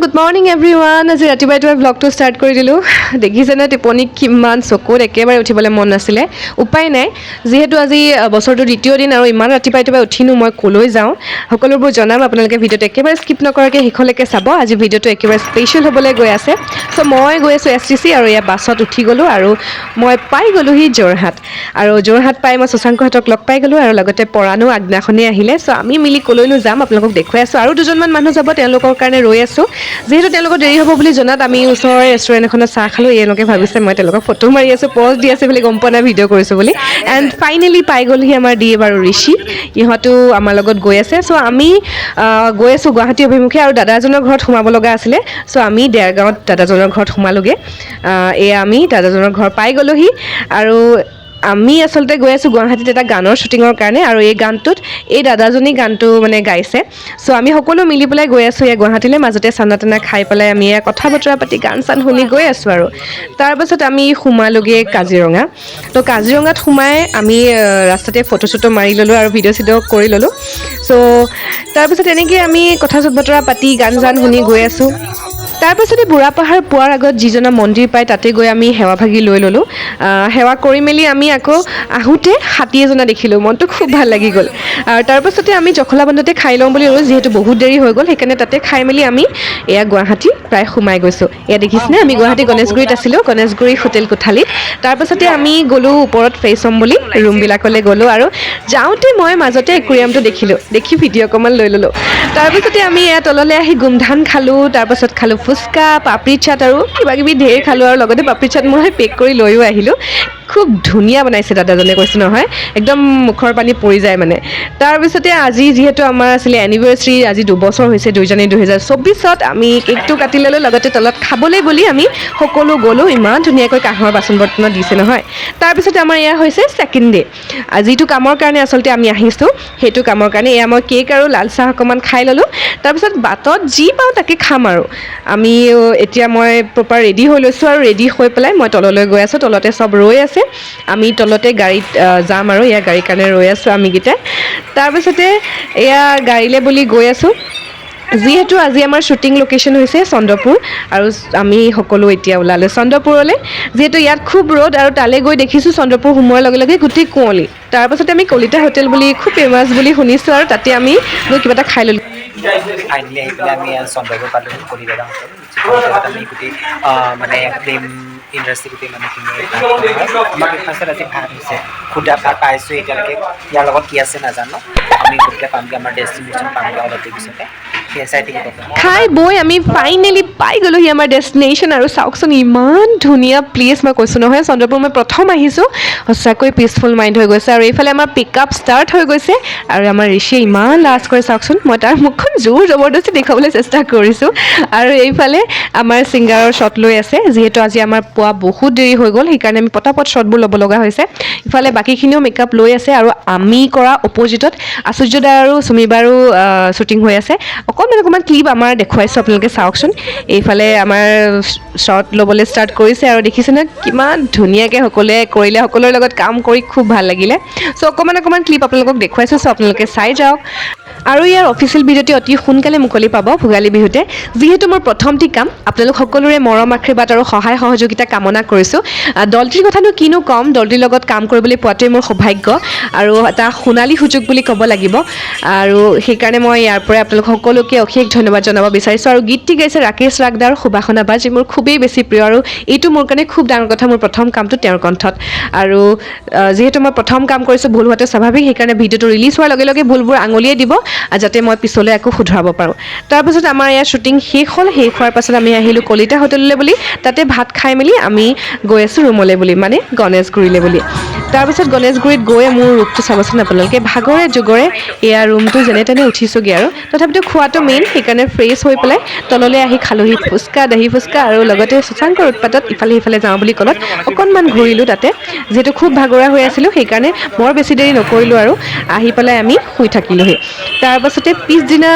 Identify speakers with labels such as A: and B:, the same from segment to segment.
A: Good morning everyone. আজি ৰাতিপুৱাই ব্লগটো start কৰি দিলোঁ। দেখিছেনে টিপনি কিমান চকুত একেবাৰে উঠিবলৈ মন নাছিলে, উপায় নাই। যিহেতু আজি বছৰটোৰ দ্বিতীয় দিন আৰু ইমান ৰাতিপুৱাই উঠিনো মই ক'লৈ যাওঁ সকলোবোৰ জনাম। আপোনালোকে ভিডিঅ'টো একেবাৰে স্কিপ নকৰাকৈ শেষলৈকে চাব। আজি ভিডিঅ'টো একেবাৰে স্পেচিয়েল হ'বলৈ গৈ আছে। চ' মই গৈ আছোঁ STC আৰু এয়া বাছত উঠি গ'লোঁ আৰু মই পাই গ'লোহি যোৰহাট। আৰু যোৰহাট পাই মই শশাংকহঁতক লগ পাই গ'লোঁ আৰু লগতে পৰাণো আগদিনাখনেই আহিলে। চ' আমি মিলি ক'লৈনো যাম আপোনালোকক দেখুৱাই আছোঁ। আৰু দুজনমান মানুহ যাব, তেওঁলোকৰ কাৰণে ৰৈ আছোঁ। যিহেতু তেওঁলোকৰ দেৰি হ'ব বুলি জনাত আমি ওচৰৰ ৰেষ্টুৰেণ্ট এখনত চাহ খালোঁ। এওঁলোকে ভাবিছে মই তেওঁলোকক ফটো মাৰি আছোঁ, পজ দি আছে বুলি, গম পোৱা নাই ভিডিঅ' কৰিছোঁ বুলি। এণ্ড ফাইনেলি পাই গ'লহি আমাৰ ডিএম আৰু ঋষি, ইহঁতো আমাৰ লগত গৈ আছে। চ' আমি গৈ আছোঁ গুৱাহাটী অভিমুখে আৰু দাদাজনৰ ঘৰত সোমাব লগা আছিলে। চ' আমি দেৰগাঁৱত দাদাজনৰ ঘৰত সোমালোগৈ। এয়া আমি দাদাজনৰ ঘৰ পাই গ'লোহি আৰু আমি আচলতে গৈ আছোঁ গুৱাহাটীত এটা গানৰ শ্বুটিঙৰ কাৰণে। আৰু এই গানটোত এই দাদাজনী গানটো মানে গাইছে। চ' আমি সকলো মিলি পেলাই গৈ আছোঁ এয়া গুৱাহাটীলৈ। মাজতে চানা টানা খাই পেলাই আমি এয়া কথা বতৰা পাতি গান চান শুনি গৈ আছোঁ আৰু তাৰপাছত আমি সোমালোগৈ কাজিৰঙা। তো কাজিৰঙাত সোমাই আমি ৰাস্তাতে ফটো চটো মাৰি ল'লোঁ আৰু ভিডিঅ' চিডিঅ' কৰি ল'লোঁ। চ' তাৰপিছত এনেকৈ আমি কথা বতৰা পাতি গান চান শুনি গৈ আছোঁ। তাৰপাছতে বুঢ়া পাহাৰ পোৱাৰ আগত যিজনা মন্দিৰ পায় তাতে গৈ আমি সেৱা ভাগি লৈ ল'লোঁ। সেৱা কৰি মেলি আমি আকৌ আহোঁতে হাতী এজনা দেখিলোঁ, মনটো খুব ভাল লাগি গ'ল। আৰু তাৰপাছতে আমি জখলাবন্ধাতে খাই লওঁ বুলি ৰ'লোঁ, যিহেতু বহুত দেৰি হৈ গ'ল। সেইকাৰণে তাতে খাই মেলি আমি এয়া গুৱাহাটী প্ৰায় সোমাই গৈছোঁ। এয়া দেখিছেনে, আমি গুৱাহাটী গণেশগুৰিত আছিলোঁ, গণেশগুৰি হোটেল কোঠালিত। তাৰপাছতে আমি গ'লোঁ ওপৰত ফ্ৰেছ হ'ম বুলি, ৰুমবিলাকলৈ গ'লোঁ আৰু যাওঁতে মই মাজতে একুৰিয়ামটো দেখিলোঁ, দেখি ভিডিঅ' অকণমান লৈ ল'লোঁ। তাৰপিছতে আমি এয়া তললৈ আহি গোমধান খালোঁ, তাৰপাছত খালোঁ ফুচকা, পাপৰি চাট আৰু কিবাকিবি ঢেৰ খালোঁ। আৰু লগতে পাপৰি চাট মই পেক কৰি লৈও আহিলোঁ। খুব ধুনীয়া বনাইছে দাদাজনে, কৈছোঁ নহয়, একদম মুখৰ পানী পৰি যায় মানে। তাৰপিছতে আজি যিহেতু আমাৰ আছিলে এনিভাৰ্চাৰী, আজি 2 বছৰ হৈছে, 2 জানুৱাৰী 2024। আমি কেকটো কাটি ল'লোঁ, লগতে তলত খাবলৈ বুলি আমি সকলো গ'লোঁ। ইমান ধুনীয়াকৈ কাঁহৰ বাচন বৰ্তনত দিছে নহয়। তাৰপিছতে আমাৰ এয়া হৈছে ছেকেণ্ড ডে'। যিটো কামৰ কাৰণে আচলতে আমি আহিছোঁ, সেইটো কামৰ কাৰণে এয়া মই কেক আৰু লাল চাহ অকণমান খাই ল'লোঁ। তাৰপিছত বাটত যি পাওঁ তাকে খাম আৰু আমি এতিয়া মই প্ৰপাৰ ৰেডি হৈ লৈছোঁ আৰু ৰেডি হৈ পেলাই মই তললৈ গৈ আছোঁ। তলতে চব ৰৈ আছে, আমি তলতে গাড়ীত যাম আৰু এয়া গাড়ীৰ কাৰণে ৰৈ আছোঁ আমিকেইটাই। তাৰপিছতে এয়া গাড়ীলৈ বুলি গৈ আছোঁ। যিহেতু আজি আমাৰ শ্বুটিং লোকেশ্যন হৈছে চন্দ্ৰপুৰ আৰু আমি সকলো এতিয়া ওলালোঁ চন্দ্ৰপুৰলৈ। যিহেতু ইয়াত খুব ৰ'দ আৰু তালৈ গৈ দেখিছোঁ চন্দ্ৰপুৰ সোমোৱাৰ লগে লগে গোটেই কুঁৱলী। তাৰপাছতে আমি কলিতা হোটেল বুলি খুব ফেমাছ বুলি শুনিছোঁ আৰু তাতে আমি গৈ কিবা এটা খাই ল'লোঁ।
B: ফাইনেলি আহি পেলাই আমি চন্দ্ৰপুৰ পালোঁ, কলিকতা হোটেল। আমি গোটেই মানে ফিল্ম ইণ্ডাষ্ট্ৰী গোটেই মানুহখিনি আমাৰ ফাৰ্ষ্টত আজি ভাত হৈছে, সুদা ভাত পাইছোঁ এতিয়ালৈকে। ইয়াৰ লগত কি আছে নাজানো, আমি গতিকে পামগৈ আমাৰ ডেষ্টিনেশ্যন, পামগৈ অলপ দেৰি পিছতে।
A: খাই বৈ আমি ফাইনেলি পাই গ'লোহি আমাৰ ডেষ্টিনেশ্যন। আৰু চাওকচোন ইমান ধুনীয়া প্লেচ, মই কৈছোঁ নহয় চন্দ্ৰপুৰ মই প্ৰথম আহিছোঁ, সঁচাকৈ পিচফুল মাইণ্ড হৈ গৈছে। আৰু এইফালে আমাৰ পিকআপ ষ্টাৰ্ট হৈ গৈছে আৰু আমাৰ ঋষিয়ে ইমান লাজ কৰে চাওকচোন। মই তাৰ মুখখন জোৰ জবৰদস্তি দেখুৱাবলৈ চেষ্টা কৰিছোঁ। আৰু এইফালে আমাৰ ছিংগাৰৰ শ্বট লৈ আছে, যিহেতু আজি আমাৰ পোৱা বহুত দেৰি হৈ গ'ল, সেইকাৰণে আমি পটাপট শ্বটবোৰ ল'ব লগা হৈছে। ইফালে বাকীখিনিও মেকআপ লৈ আছে আৰু আমি কৰা অপজিটত আচুৰ্যদা আৰু চুমিবাৰো শ্বুটিং হৈ আছে। অকণমান ক্লিপ আমাৰ দেখুৱাইছোঁ, আপোনালোকে চাওকচোন। এইফালে আমাৰ শ্বট ল'বলৈ ষ্টাৰ্ট কৰিছে আৰু দেখিছেনে কিমান ধুনীয়াকৈ সকলোৱে কৰিলে। সকলোৰে লগত কাম কৰি খুব ভাল লাগিলে। চ' অকণমান ক্লিপ আপোনালোকক দেখুৱাইছোঁ, চ' আপোনালোকে চাই যাওক। আৰু ইয়াৰ অফিচিয়েল ভিডিঅ'টি অতি সোনকালে মুকলি পাব ভোগালী বিহুতে। যিহেতু মোৰ প্ৰথমটি কাম, আপোনালোক সকলোৰে মৰম আশীৰ্বাদ আৰু সহায় সহযোগিতা কামনা কৰিছোঁ। দলটিৰ কথানো কিনো ক'ম, দলটিৰ লগত কাম কৰিবলৈ পোৱাটোৱে মোৰ সৌভাগ্য আৰু এটা সোণালী সুযোগ বুলি ক'ব লাগিব। আৰু সেইকাৰণে মই ইয়াৰ পৰাই আপোনালোক সকলোকে অশেষ ধন্যবাদ জনাব বিচাৰিছোঁ। আৰু গীতটি গাইছে ৰাকেশ ৰাগ আৰু সুবাসনা বা, যি মোৰ খুবেই বেছি প্ৰিয়। আৰু এইটো মোৰ কাৰণে খুব ডাঙৰ কথা, মোৰ প্ৰথম কামটো তেওঁৰ কণ্ঠত। আৰু যিহেতু মই প্ৰথম কাম কৰিছোঁ, ভুল হোৱাটো স্বাভাৱিক, সেইকাৰণে ভিডিঅ'টো ৰিলিজ হোৱাৰ লগে লগে ভুলবোৰ আঙুলিয়াই দিব, যাতে মই পিছলৈ আকৌ শুধৰাব পাৰোঁ। তাৰপিছত আমাৰ ইয়াৰ শ্বুটিং শেষ হ'ল। শেষ হোৱাৰ পাছত আমি আহিলোঁ কলিতা হোটেললৈ বুলি, তাতে ভাত খাই মেলি আমি গৈ আছোঁ ৰুমলৈ বুলি, মানে গণেশগুৰিলৈ বুলি। তাৰপিছত গণেশগুৰিত গৈ মোৰ ৰূপটো চাবচোন আপোনালোকে, ভাগৰে জুগৰে এয়া ৰুমটো যেনে তেনে উঠিছোঁগৈ আৰু তথাপিতো খোৱাটো মেইন, সেইকাৰণে ফ্ৰেছ হৈ পেলাই তললৈ আহি খালোঁহি ফুচকা, দহি ফুচকা আৰু লগতে শশাংকৰ উৎপাতত ইফালে সিফালে যাওঁ বুলি ক'লত অকণমান ঘূৰিলোঁ তাতে। যিহেতু খুব ভাগৰুৱা হৈ আছিলোঁ, সেইকাৰণে বৰ বেছি দেৰি নকৰিলোঁ আৰু আহি পেলাই আমি শুই থাকিলোঁহি। তাৰপাছতে পিছদিনা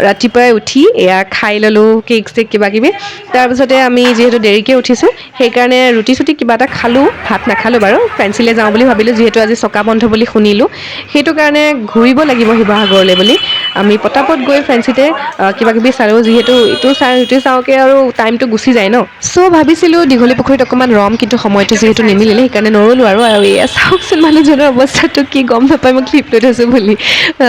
A: ৰাতিপুৱাই উঠি এয়া খাই ল'লোঁ কেক চেক কিবাকিবি। তাৰপিছতে আমি যিহেতু দেৰিকৈ উঠিছোঁ, সেইকাৰণে ৰুটি চুটি কিবা এটা খালোঁ, ভাত নাখালোঁ বাৰু, ফেঞ্চিলৈ যাওঁ বুলি ভাবিলোঁ যিহেতু আজি চকা বন্ধ বুলি শুনিলোঁ সেইটো কাৰণে ঘূৰিব লাগিব শিৱসাগৰলৈ বুলি আমি পটাপট গৈ ফেঞ্চিতে কিবা কিবি চালোঁ যিহেতু ইটো চাওঁ ইটো চাওঁকৈ আৰু টাইমটো গুচি যায় ন চ' ভাবিছিলোঁ দীঘলী পুখুৰীত অকণমান ৰম কিন্তু সময়টো যিহেতু নিমিলিলে সেইকাৰণে নৰলোঁ আৰু এয়া চাওকচোন মানুহজনৰ অৱস্থাটো কি গম নাপায় মই ক্লিপ লৈ থৈছোঁ বুলি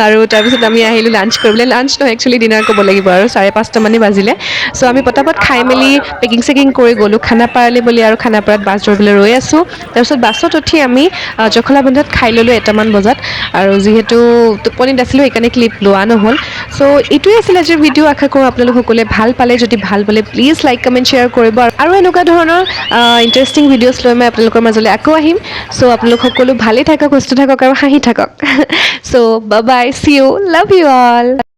A: আৰু তাৰপিছত আমি আহিলোঁ লাঞ্চ কৰিবলৈ লাঞ্চ নহয় একচুৱেলি ডিনাৰ ক'ব লাগিব আৰু 5:30 মানে বাজিলে চ' আমি পটাপট খাই মেলি পেকিং চেকিং কৰি গ'লোঁ খানাপাৰালৈ বুলি আৰু খানাপাৰাত বাছ ধৰিবলৈ ৰৈ আছোঁ তাৰপিছত বাছত উঠি আমি জখলাবন্ধাত খাই ল'লোঁ 1টামান বজাত আৰু যিহেতু টোপনিত আছিলোঁ সেইকাৰণে ক্লিপ লোৱা নহ'ল চ' এইটোৱে আছিল আজিৰ ভিডিঅ' আশা কৰোঁ আপোনালোক সকলোৱে ভাল পালে যদি ভাল পালে প্লিজ লাইক কমেণ্ট শ্বেয়াৰ কৰিব আৰু এনেকুৱা ধৰণৰ ইণ্টাৰেষ্টিং ভিডিঅ'ছ লৈ মই আপোনালোকৰ মাজলৈ আকৌ আহিম চ' আপোনালোক সকলো ভালেই থাকক সুস্থ থাকক আৰু হাঁহি থাকক so' bye bye see you love you all